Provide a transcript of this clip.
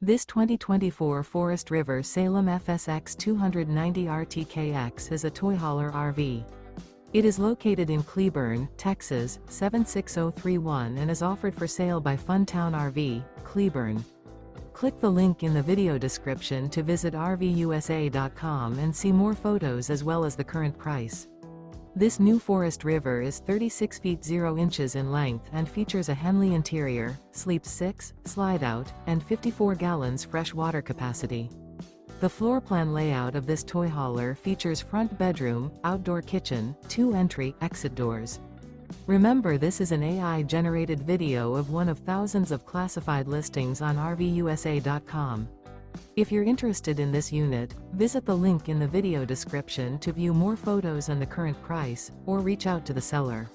This 2024 Forest River Salem FSX 290 RTKX is a toy hauler RV. It is located in Cleburne, Texas, 76031 and is offered for sale by Funtown RV, Cleburne. Click the link in the video description to visit RVUSA.com and see more photos as well as the current price. This new Forest River is 36 feet 0 inches in length and features a HENLEY interior, sleeps 6, slide-out, and 54 gallons fresh water capacity. The floor plan layout of this toy hauler features front bedroom, outdoor kitchen, 2 entry/exit doors. Remember, this is an AI-generated video of one of thousands of classified listings on RVUSA.com. If you're interested in this unit, visit the link in the video description to view more photos and the current price, or reach out to the seller.